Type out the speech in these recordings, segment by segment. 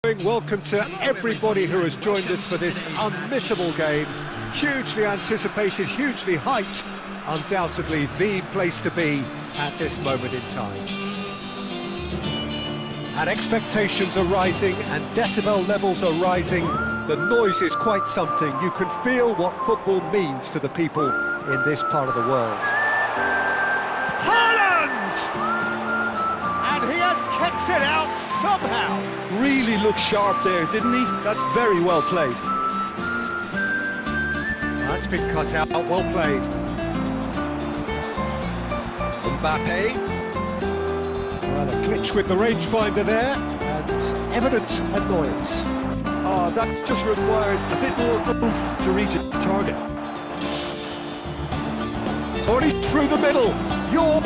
Welcome to everybody who has joined us for this unmissable game. Hugely anticipated, hugely hyped, undoubtedly the place to be at this moment in time. And expectations are rising and decibel levels are rising. The noise is quite something. You can feel what football means to the people in this part of the world. Haaland! And he has kicked it out somehow. Really looked sharp there, didn't he? That's very well played. That's been cut out, well played. Mbappe. Well, a glitch with the rangefinder there, and evident annoyance. Oh, that just required a bit more oomph to reach its target. Oh, he's through the middle. York.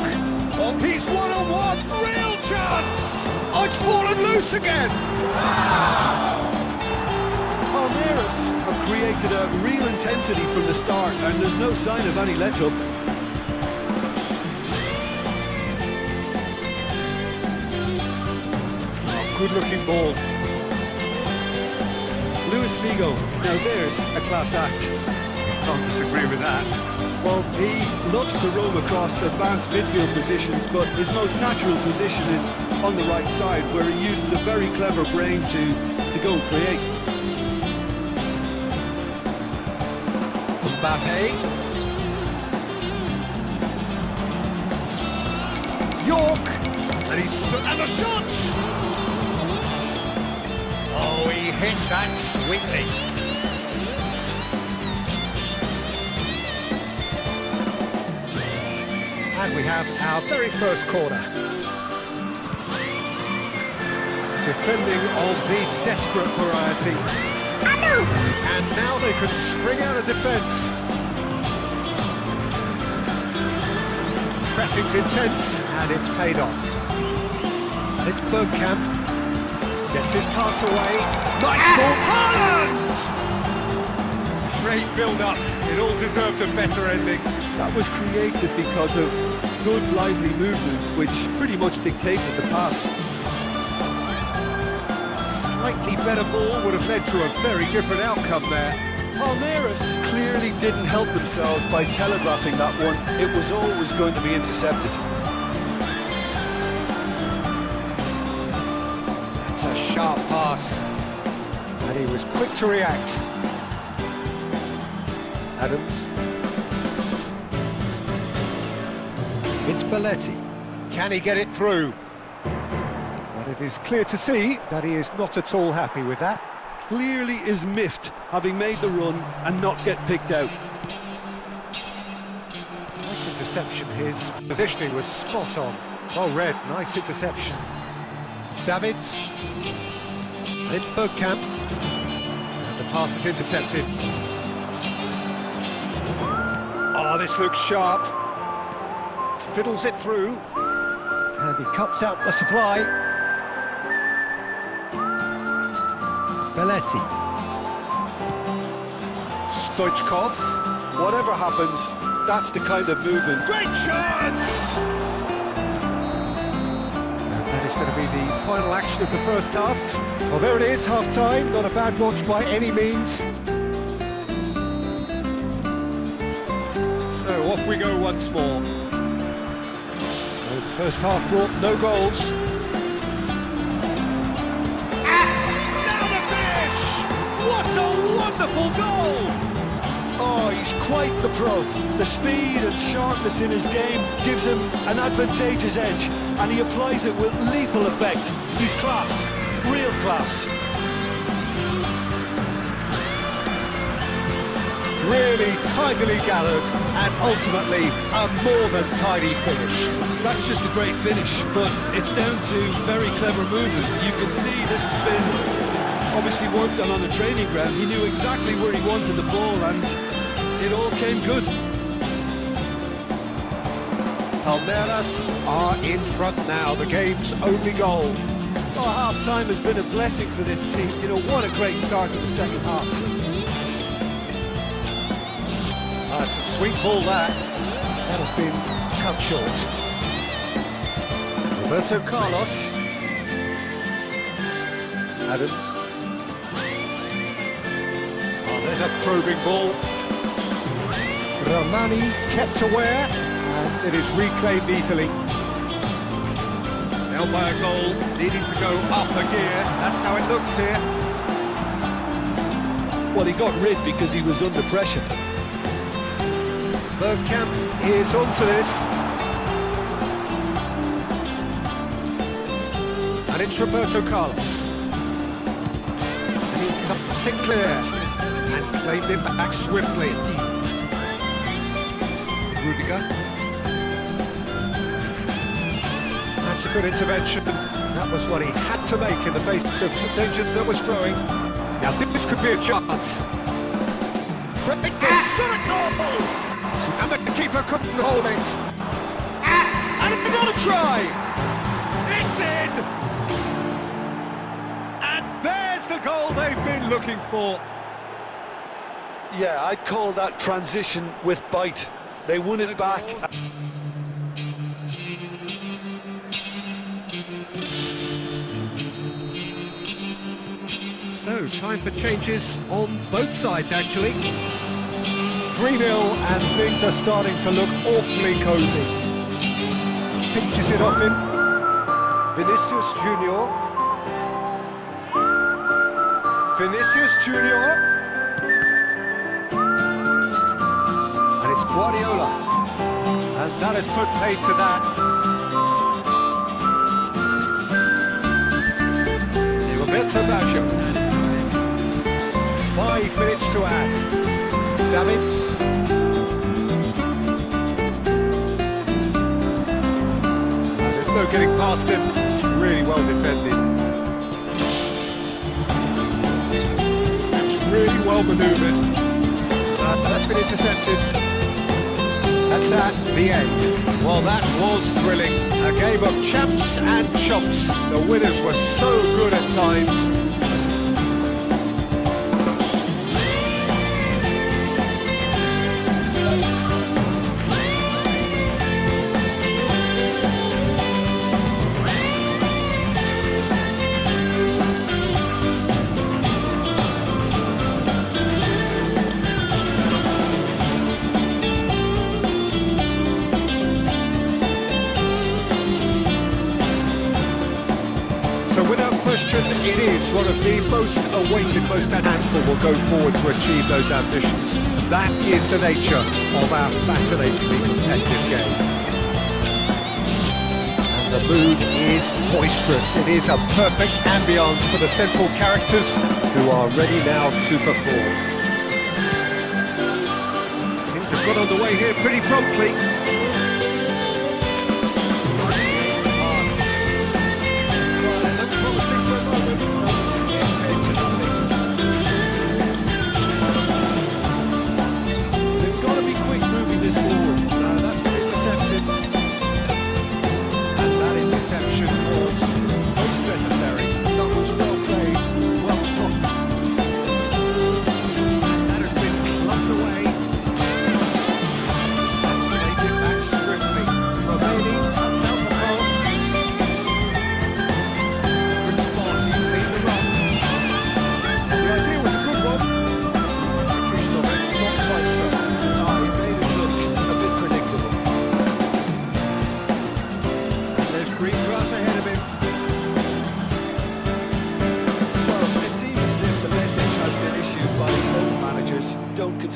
Oh, he's one-on-one. Real chance. Oh, it's fallen loose again. Palmeiras have created a real intensity from the start, and there's no sign of any let-up. Good-looking ball. Luis Figo, now there's a class act. Can't disagree with that. Well, he loves to roam across advanced midfield positions, but his most natural position is on the right side, where he uses a very clever brain to go and create. Mbappe. York. And the shot! Oh, he hit that sweetly. And we have our very first corner. Defending of the desperate variety. And now they can spring out of defence. Pressing's intense, and it's paid off. And it's Bergkamp. Gets his pass away. Nice ball. Haaland! Great build-up. It all deserved a better ending. That was created because of good, lively movement, which pretty much dictated the pass. Slightly better ball would have led to a very different outcome there. Palmeiras clearly didn't help themselves by telegraphing that one. It was always going to be intercepted. It's a sharp pass, and he was quick to react. Adams. It's Belletti. Can he get it through? But it is clear to see that he is not at all happy with that. Clearly is miffed, having made the run and not get picked out. Nice interception. His positioning was spot on. Well read, nice interception. Davids. And it's Bergkamp. And the pass is intercepted. Oh, this looks sharp. Fiddles it through. And he cuts out the supply. Belletti. Stoichkov. Whatever happens, that's the kind of movement. Great chance! And that is going to be the final action of the first half. Well, there it is, half-time. Not a bad watch by any means. So off we go once more. So the first half brought no goals. What a wonderful goal! Oh, he's quite the pro. The speed and sharpness in his game gives him an advantageous edge, and he applies it with lethal effect. He's class, real class. Really tidily gathered, and ultimately a more than tidy finish. That's just a great finish, but it's down to very clever movement. You can see this has been obviously worked on the training ground. He knew exactly where he wanted the ball, and it all came good. Palmeiras are in front now, the game's only goal. Oh, half-time has been a blessing for this team. You know, what a great start to the second half. It's a sweet ball that has been cut short. Roberto Carlos. Adams. Oh, there's a probing ball. Romani kept aware, and it is reclaimed easily. Now by a goal, needing to go up a gear. That's how it looks here. Well, he got rid because he was under pressure. Bergkamp is onto this. And it's Roberto Carlos. And here comes Sinclair. And claimed it back swiftly. Rudiger. That's a good intervention. That was what he had to make in the face of danger that was growing. Now this could be a chance. Great shot at goal! And the keeper couldn't hold it. And another try! It's in! And there's the goal they've been looking for. Yeah, I'd call that transition with bite. They won it back. So, time for changes on both sides, actually. 3-0, and things are starting to look awfully cosy. Pinches it off him. Vinicius Junior. Vinicius Junior. And it's Guardiola. And that has put paid to that. Roberto Baggio. 5 minutes to add. Davids. There's no getting past him. It's really well defended. That's really well manoeuvred. That's been intercepted. That's that, the end. Well, that was thrilling. A game of champs and chumps. The winners were so good at times. It is one of the most awaited, most handful will go forward to achieve those ambitions. That is the nature of our fascinatingly competitive game. And the mood is boisterous. It is a perfect ambience for the central characters who are ready now to perform. Things have got underway here pretty promptly.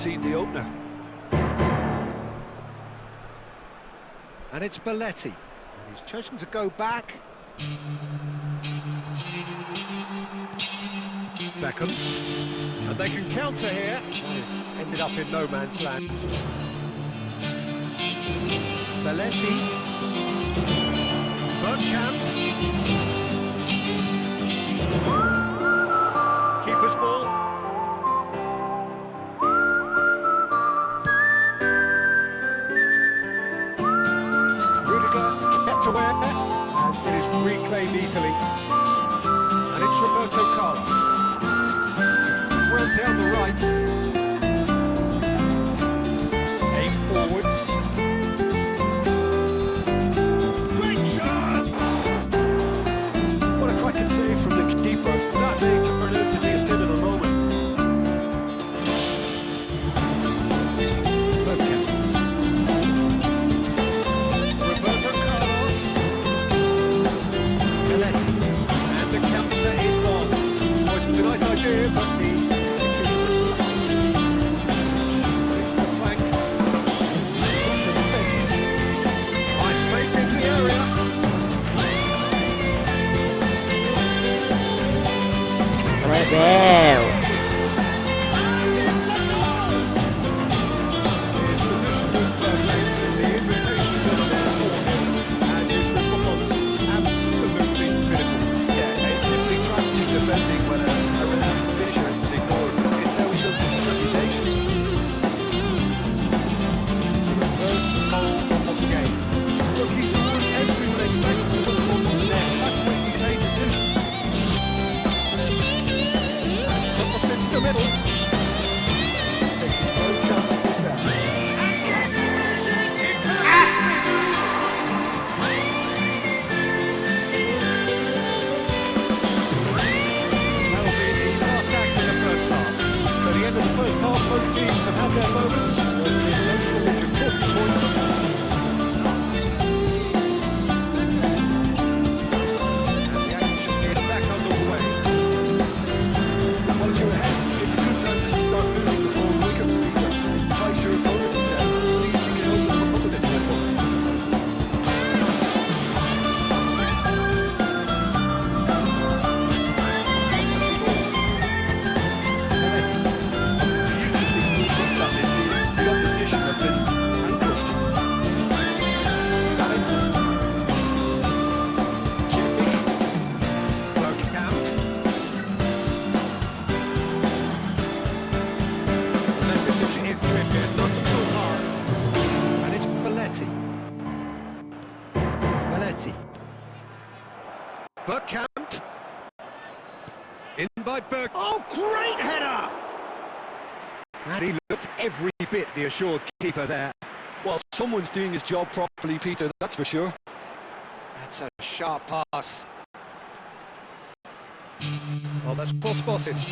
The opener. And it's Belletti, and he's chosen to go back. Beckham, and they can counter here. It's ended up in no man's land. Belletti, Bergkamp, keeper's ball. Aware, and it is reclaimed easily, and it's Roberto Carlos. Well down the right, aim forwards. Great shot! What a cracking save from the keeper. Bergkamp. In by Berg. Oh, great header! And he looked every bit the assured keeper there. Well, someone's doing his job properly, Peter, that's for sure. That's a sharp pass. Well, that's well spotted. And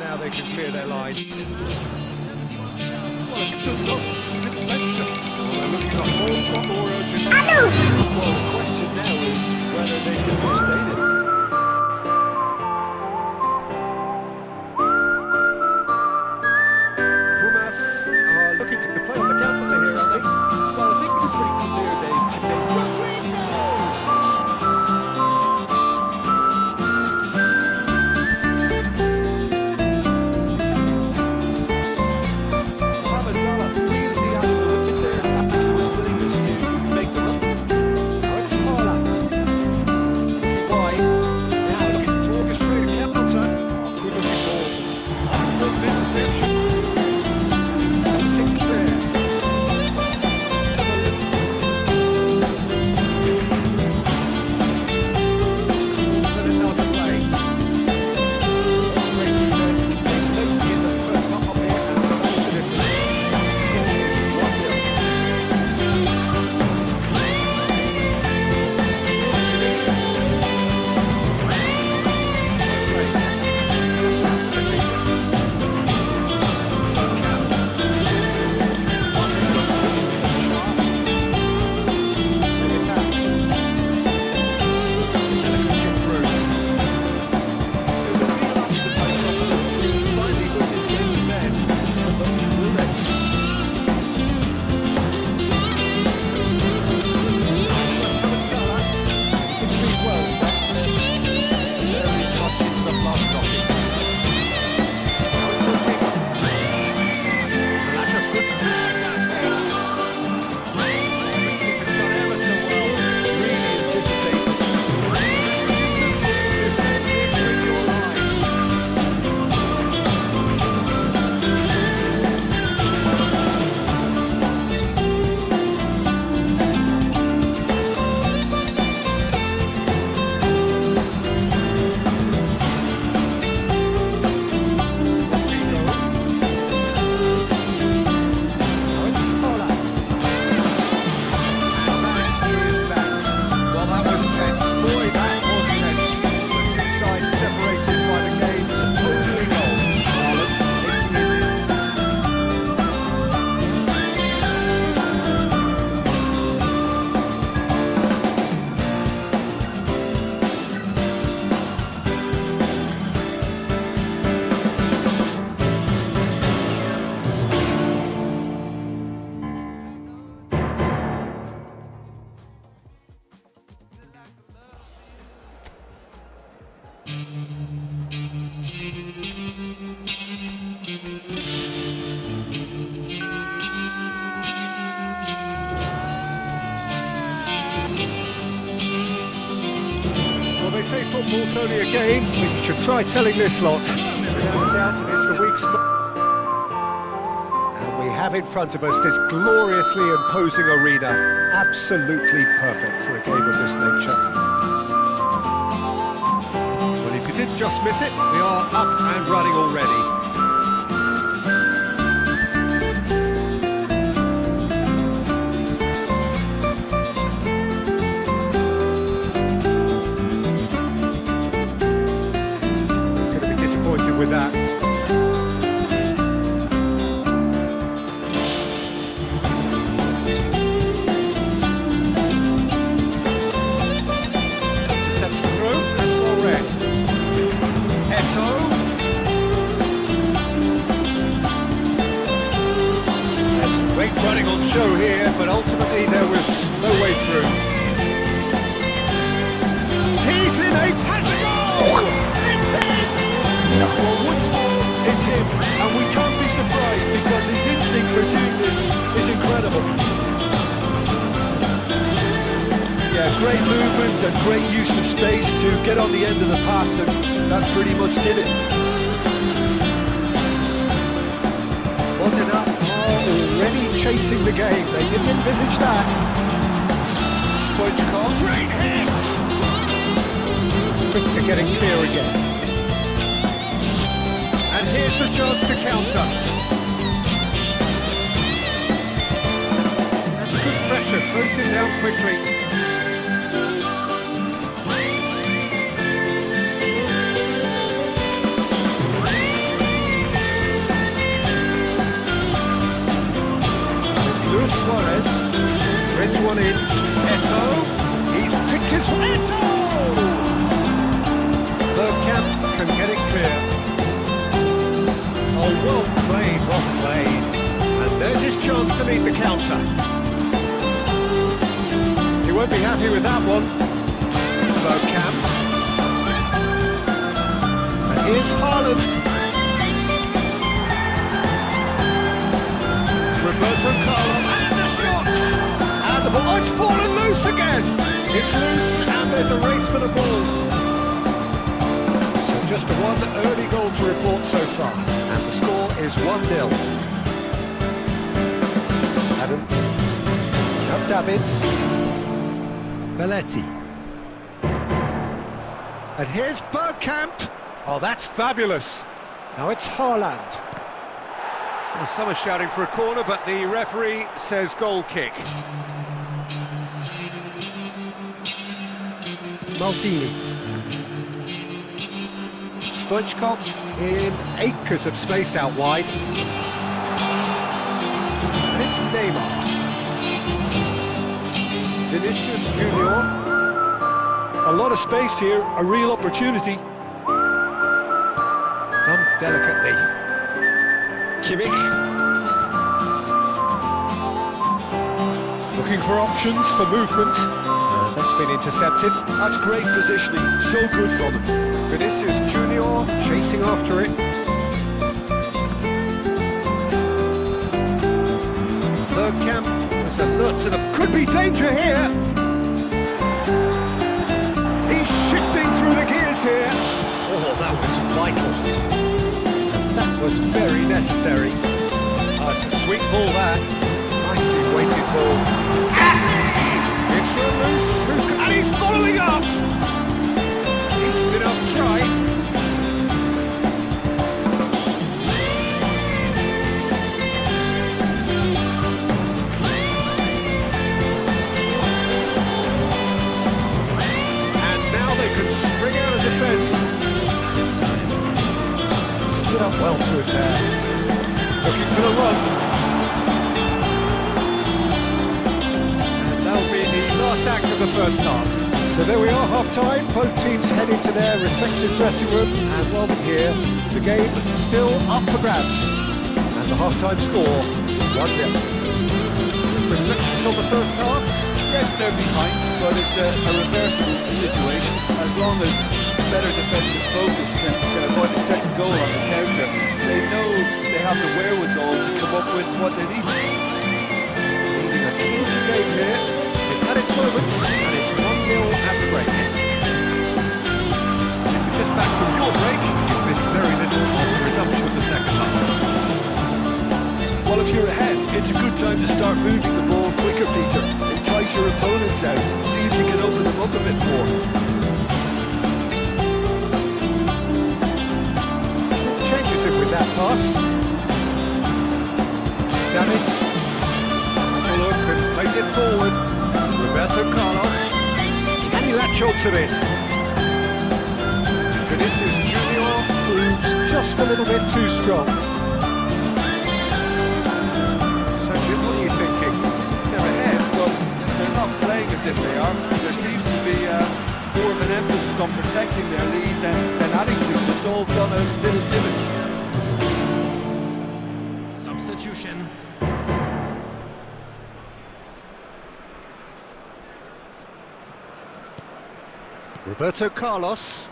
now they can clear their lines. Well, it's good stuff. This is better. Well, they're looking a whole lot more urgent. Well, the question now is whether they can sustain it. Pumas are looking to play on the counter here, aren't they? Well, I think it's pretty clear they've Well, they say football's only a game. We should try telling this lot. Without a doubt, it is the week's. And we have in front of us this gloriously imposing arena. Absolutely perfect for a game of this nature. Well, if you did just miss it, we are up and running already. With that. Steps through, that's well read. Eto. There's some great running on show here, but ultimately there was no way through. He's in a passing goal! Well, once more, it's him, and we can't be surprised because his instinct for doing this is incredible. Yeah, great movement and great use of space to get on the end of the pass, and that pretty much did it. What enough are already chasing the game. They didn't envisage that. Stoichkov, great hit! It's quick to get it clear again. And here's the chance to counter. That's good pressure, closed him down quickly. Suarez threads one in. Eto, he's picked his Eto! Bergkamp can get it clear. Oh, well played, well played. And there's his chance to meet the counter. He won't be happy with that one. Bergkamp. And here's Haaland. Roberto Carlos. And the ball, oh, it's fallen loose again! It's loose and there's a race for the ball. So just one early goal to report so far, and the score is 1-0. Adam. Up Davids. Belletti. And here's Bergkamp. Oh, that's fabulous. Now it's Haaland. Well, some are shouting for a corner, but the referee says goal kick. Maldini. Stoichkov in acres of space out wide. And it's Neymar. Vinicius Junior. A lot of space here, a real opportunity. Done delicately. Capekk. Looking for options for movement. That's been intercepted. That's great positioning, so good from him. Vinicius Junior chasing after it. Bergkamp has a look to the... Could be danger here! He's shifting through the gears here. Oh, that was vital. That was very necessary. It's a sweet ball, that. Nicely weighted ball. It's loose, and he's following up! He's been up try. And now they can spring out of defence. Stood up well to it there. Looking for the run. And that'll be the last act of the first half. So there we are, half-time. Both teams head into their respective dressing room. And while we're here, the game still up for grabs. And the half-time score, 1-0. Reflections on the first half? Yes, they're behind, but it's a reversible situation. As long as better defensive focus can avoid a second goal on the counter, they know they have the wherewithal to come up with what they need. Leading a cagey game here. It's had its moments, and it's 1-0 at the break. If you're just back from your break, you've missed very little of the resumption of the second half. Well, if you're ahead, it's a good time to start moving the ball quicker, Peter. Entice your opponents out, see if you can open them up a bit more. Changes it with that pass. Davids. Has a look and plays it forward. Roberto Carlos. Can he latch on to this? Vinicius Junior proves just a little bit too strong. So, Jim, what are you thinking? They're ahead, but they're not playing as if they are. There seems to be more of an emphasis on protecting their lead than adding to it. It's all done a little timid. Substitution. Roberto Carlos.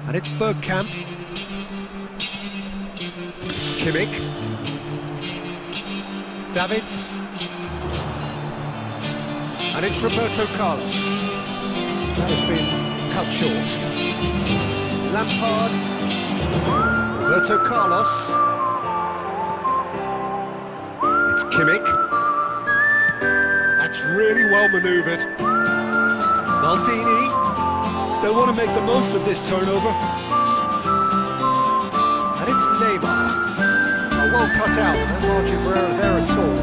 And it's Bergkamp. It's Capekk. Davids. And it's Roberto Carlos. That has been cut short. Lampard. Roberto Carlos. It's Kimmich. That's really well manoeuvred. Maldini. They'll want to make the most of this turnover. And it's Neymar. Well cut out, no margin for error there at all.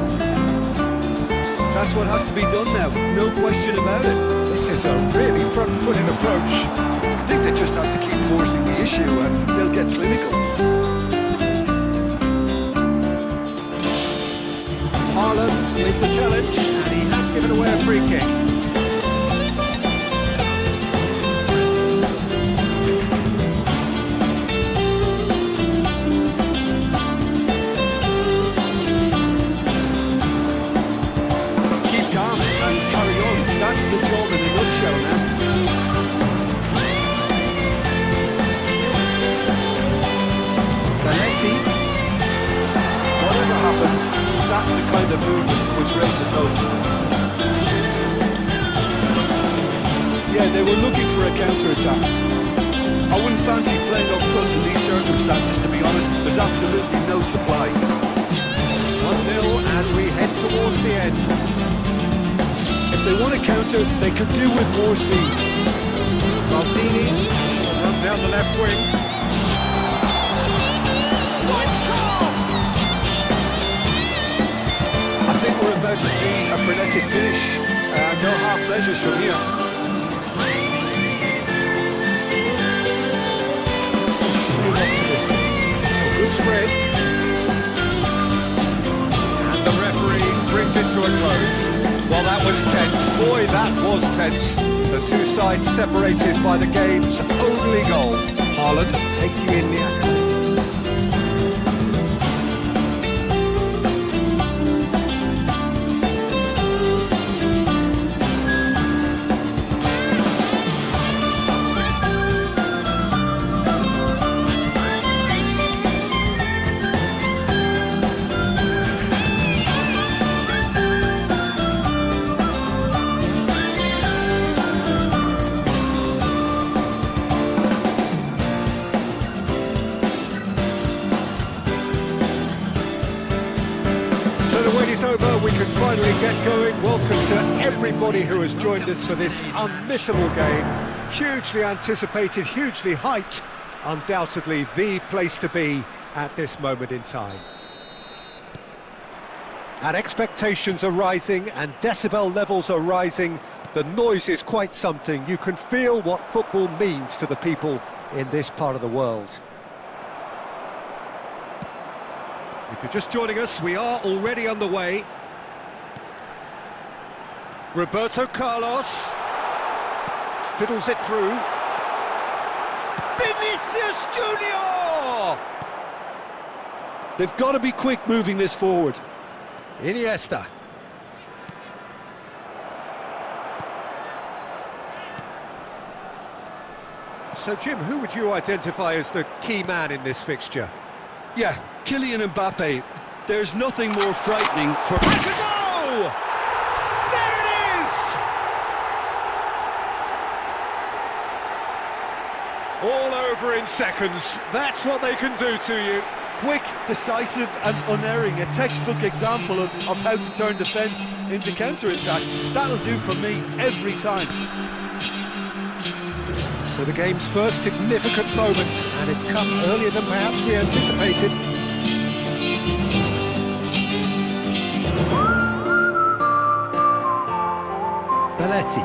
That's what has to be done now, no question about it. This is a really front-footed approach. I think they just have to keep forcing the issue and they'll get clinical. Haaland with the challenge, and he has given away a free kick. That's the job in a nutshell now. Belletti. Whatever happens, that's the kind of movement which raises hope. Yeah, they were looking for a counter-attack. I wouldn't fancy playing up front in these circumstances, to be honest. There's absolutely no supply. 1-0 as we head towards the end. If they want to counter, they could do with more speed. Maldini will run down the left wing. Stoichkov! I think we're about to see a frenetic finish. No half measures from here. Good spread. And the referee brings it to a close. Well, that was tense. Boy, that was tense. The two sides separated by the game's only goal. Haaland take you in the accolade. Over, we can finally get going. Welcome to everybody who has joined us for this unmissable game. Hugely anticipated, hugely hyped. Undoubtedly the place to be at this moment in time. And expectations are rising and decibel levels are rising. The noise is quite something. You can feel what football means to the people in this part of the world. If you're just joining us, we are already underway. Roberto Carlos fiddles it through. Vinicius Junior! They've got to be quick moving this forward. Iniesta. So, Jim, who would you identify as the key man in this fixture? Yeah, Kylian Mbappe. There's nothing more frightening for... Has a go! There it is! All over in seconds. That's what they can do to you. Quick, decisive and unerring. A textbook example of how to turn defence into counter-attack. That'll do for me every time. So the game's first significant moment, and it's come earlier than perhaps we anticipated. Belletti.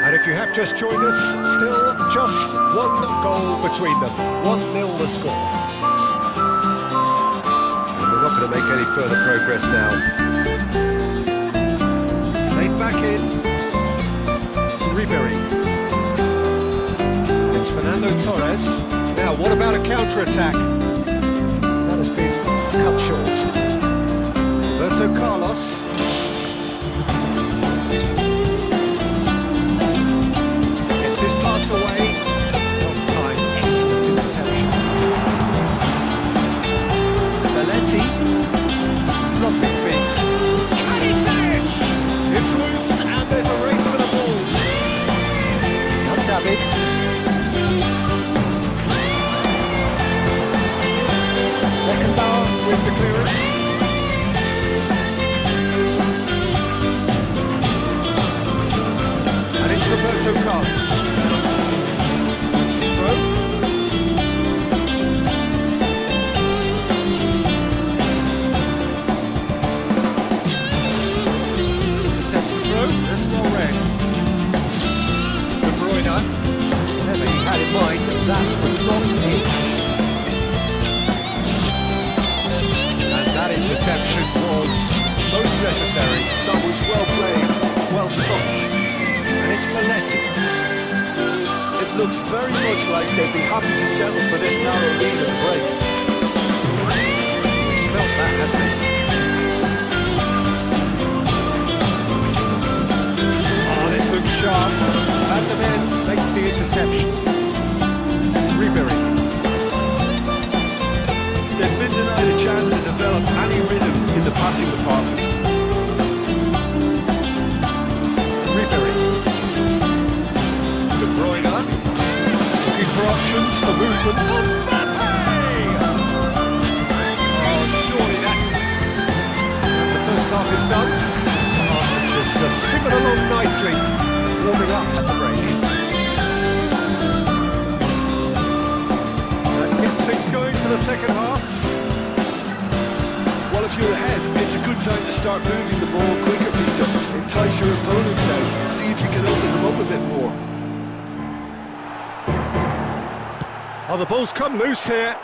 And if you have just joined us, still just one goal between them. 1-0 the score. And we're not going to make any further progress now. Laid back in. Ribery. It's Fernando Torres. Now, what about a counter-attack? That has been cut short. Roberto Carlos. Gets his pass away. On time, excellent interception. Belletti. Lovely feet. Can he finish? It's loose, and there's a race for the ball. Davids. that was not it. And that interception was most necessary. That was well played, well stopped. And it's Maletti. It looks very much like they'd be happy to settle for this narrow lead at the break. He's felt that, hasn't he? Oh, this looks sharp. Van der Ven makes the interception. Ribery. They've been denied a chance to develop any rhythm in the passing department. Ribery. De Bruyne. Looking for options, for movement. Mbappe! Oh, surely that... And the first half is done. It's simmered along nicely, warming up to the break. That gets things going for the second half. Well, if you're ahead, it's a good time to start moving the ball quicker, Peter. Entice your opponents out. See if you can open them up a bit more. Oh, the ball's come loose here.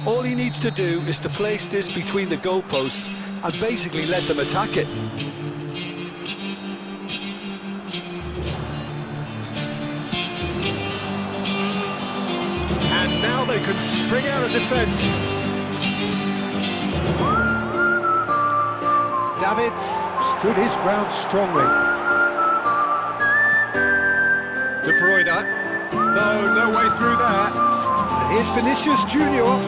All he needs to do is to place this between the goalposts and basically let them attack it. And now they can spring out of defence. Davids stood his ground strongly. De Bruyne. No way through that. And here's Vinicius Junior.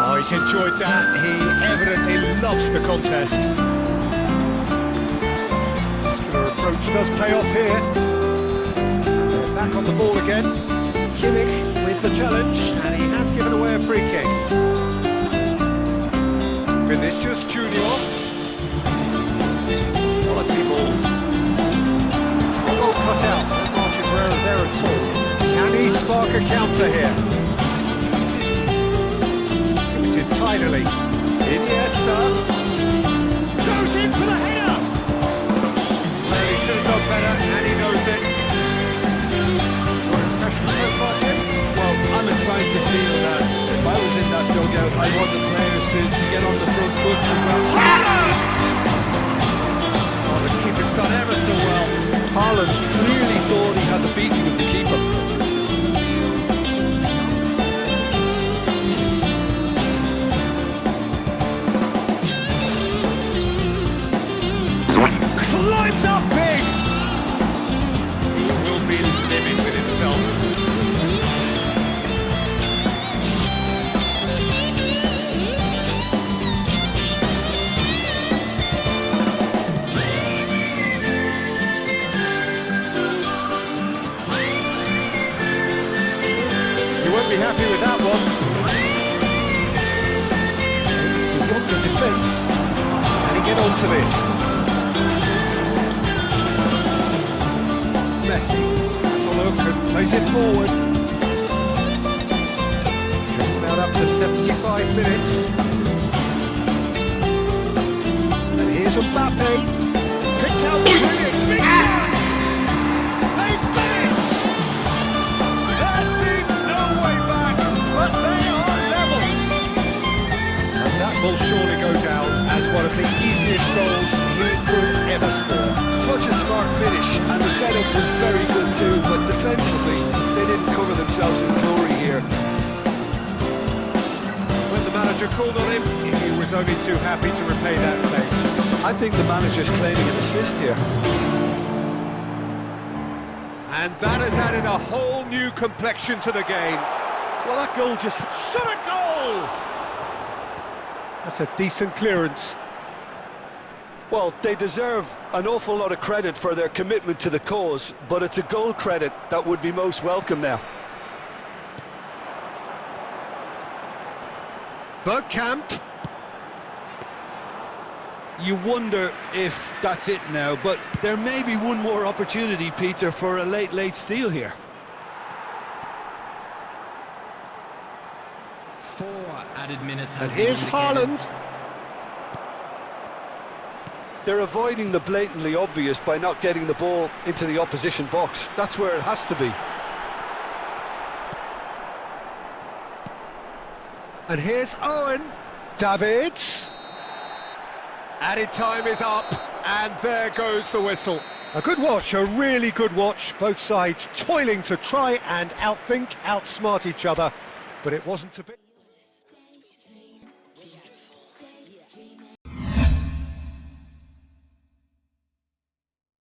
Oh, he's enjoyed that. He evidently loves the contest. Muscular approach does pay off here. And they're back on the ball again. Kimmich with the challenge, and he has given away a free kick. Vinicius Junior. Quality ball. Oh, cut out. No margin for error there at all. Can he spark a counter here? Committed tidily. Iniesta. Goes in for the header! Well, he should have done better, and he knows it. Your impression so far, Jim? Well, I'm inclined to feel that if I was in that dugout, I'd want the players to get on the front foot and grab... Oh, the keeper's done ever so well. Haaland clearly thought he had the beating of the keeper. Climbs up big! He will be living with himself. You won't be happy with that one. It's beyond the defence. Can he get onto this? Messi, that's a look and plays it forward. Just about up to 75 minutes. And here's Mbappe. Picks out the brilliant big chance. They've done it! There seems no way back, but they are level. And that will surely go down as one of the easiest goals he could ever score. Such a smart finish, and the setup was very good too, but defensively, they didn't cover themselves in glory here. When the manager called on him, he was only too happy to repay that fate. I think the manager's claiming an assist here. And that has added a whole new complexion to the game. Well, that goal just... Shot a goal! That's a decent clearance. Well, they deserve an awful lot of credit for their commitment to the cause, but it's a goal credit that would be most welcome now. Bergkamp. You wonder if that's it now, but there may be one more opportunity, Peter, for a late steal here. added minute has And been here's indicated. Haaland. They're avoiding the blatantly obvious by not getting the ball into the opposition box. That's where it has to be. And here's Owen. Davids. Added time is up, and there goes the whistle. A good watch, a really good watch. Both sides toiling to try and outsmart each other, but it wasn't to be.